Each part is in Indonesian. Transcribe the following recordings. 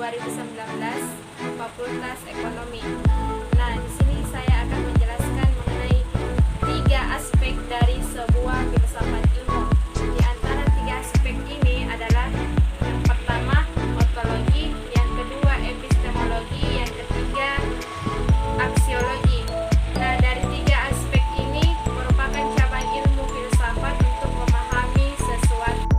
2019 Fakultas Ekonomi. Nah, di sini saya akan menjelaskan mengenai 3 aspek dari sebuah filsafat ilmu. Di antara 3 aspek ini adalah yang pertama ontologi, yang kedua epistemologi, yang ketiga aksiologi. Nah, dari 3 aspek ini merupakan cabang ilmu filsafat untuk memahami sesuatu.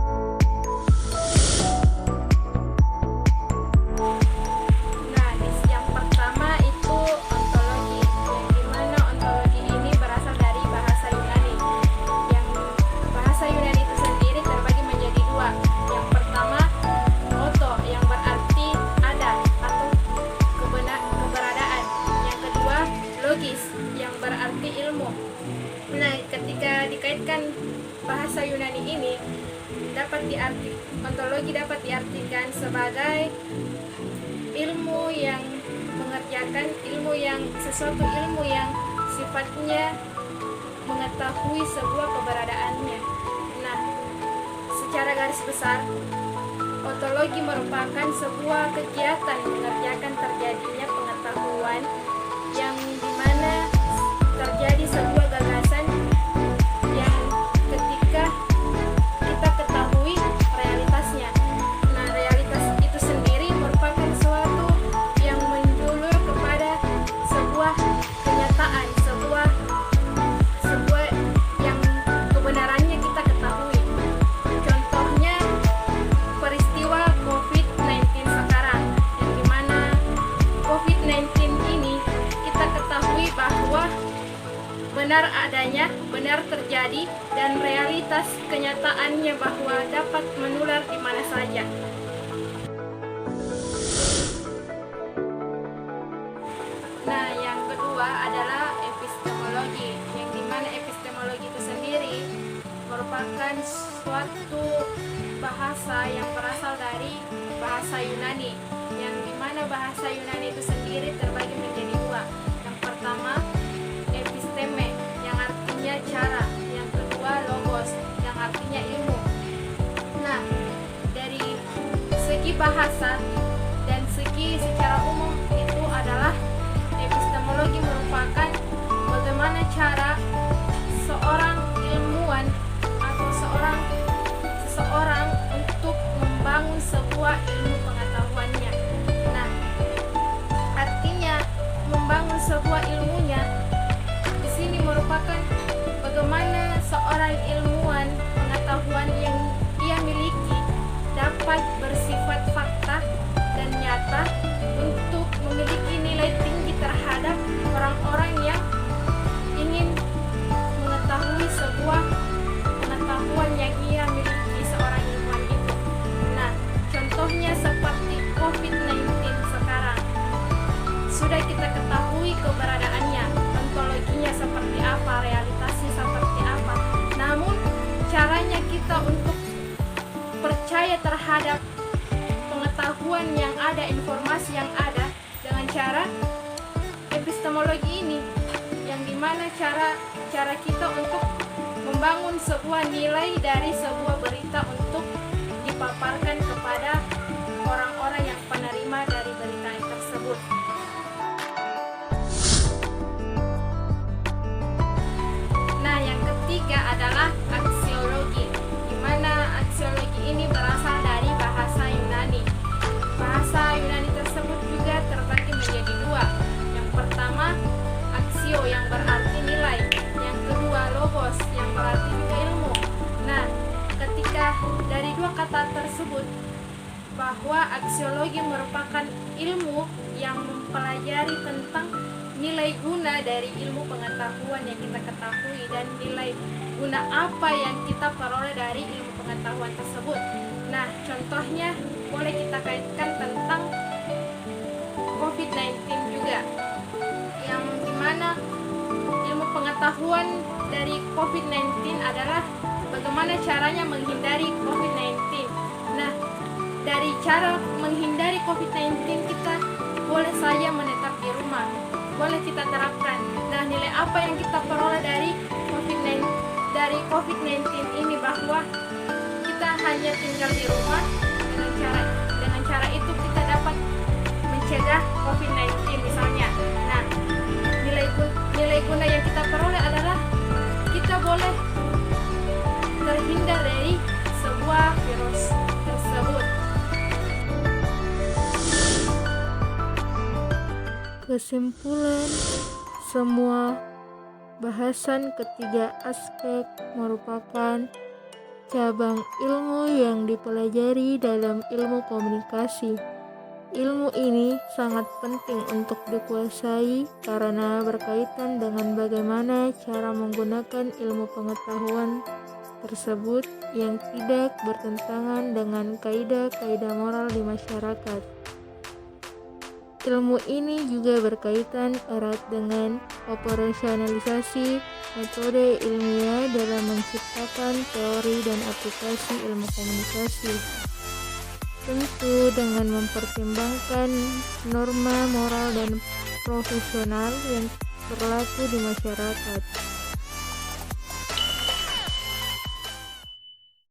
Nah, yang pertama itu ontologi, yang dimana ontologi ini berasal dari bahasa Yunani. Yang bahasa Yunani itu sendiri terbagi menjadi 2. Yang pertama oto, yang berarti ada atau keberadaan. Yang kedua logis, yang berarti ilmu. Nah, ketika dikaitkan bahasa Yunani ini ontologi dapat diartikan sebagai ilmu yang mengerjakan sesuatu ilmu yang sifatnya mengetahui sebuah keberadaannya. Nah, secara garis besar ontologi merupakan sebuah kegiatan mengerjakan terjadinya pengetahuan yang dimana terjadi sebuah gagasan yang ketika kita ketahui realitasnya. Nah, realitas itu sendiri merupakan suatu yang menjulur kepada sebuah kenyataan, sebuah yang kebenarannya kita ketahui. Contohnya peristiwa COVID-19 sekarang, yang dimana COVID-19 ini kita ketahui bahwa benar adanya, benar terjadi, dan realitas kenyataannya bahwa dapat menular di mana saja. Nah, yang kedua adalah epistemologi, yang dimana epistemologi itu sendiri merupakan suatu bahasa yang berasal dari bahasa Yunani, yang dimana bahasa Yunani itu sendiri terbagi menjadi 2. Yang pertama episteme, yang artinya cara. Yang kedua logos, yang artinya ilmu. Nah, dari segi bahasa dan segi secara umum itu adalah epistemologi merupakan bagaimana cara seorang ilmuwan atau seseorang untuk membangun sebuah ilmu pengetahuannya. Nah, artinya membangun sebuah ilmunya di sini merupakan bagaimana seorang ilmuwan pengetahuan yang ia miliki dapat bersifat fakta dan nyata untuk memiliki nilai tinggi terhadap orang-orang yang ingin mengetahui sebuah pengetahuan yang ia miliki seorang ilmuwan itu. Nah, contohnya seperti COVID-19 sekarang. Sudah kita ketahui keberadaannya, ontologinya seperti apa, realitasnya seperti apa. Namun, caranya kita untuk percaya terhadap pengetahuan yang ada, informasi yang ada dengan cara epistemologi ini, yang dimana cara kita untuk membangun sebuah nilai dari sebuah berita untuk dipaparkan kepada orang-orang yang penerima dari berita tersebut. Nah, yang ketiga adalah aksiologi, di mana aksiologi ini berasal dari bahasa Yunani. Bahasa Yunani tersebut juga terbagi menjadi 2. Yang pertama aksio, yang berarti nilai. Yang kedua logos, yang berarti juga ilmu. Nah, ketika dari 2 kata tersebut bahwa aksiologi merupakan ilmu yang mempelajari tentang nilai guna dari ilmu pengetahuan yang kita ketahui dan nilai guna apa yang kita peroleh dari ilmu pengetahuan tersebut. Nah, contohnya boleh kita kaitkan tentang COVID-19 juga, yang dimana ilmu pengetahuan dari COVID-19 adalah bagaimana caranya menghindari COVID-19. Nah, dari cara menghindari COVID-19 kita boleh saja menetap di rumah, boleh kita terapkan. Nah, nilai apa yang kita peroleh dari COVID-19 ini bahwa kita hanya tinggal di rumah, dengan cara itu kita dapat Kesimpulan, semua bahasan ketiga aspek merupakan cabang ilmu yang dipelajari dalam ilmu komunikasi. Ilmu ini sangat penting untuk dikuasai karena berkaitan dengan bagaimana cara menggunakan ilmu pengetahuan tersebut yang tidak bertentangan dengan kaidah-kaidah moral di masyarakat. Ilmu ini juga berkaitan erat dengan operasionalisasi metode ilmiah dalam menciptakan teori dan aplikasi ilmu komunikasi. Tentu dengan mempertimbangkan norma moral dan profesional yang berlaku di masyarakat.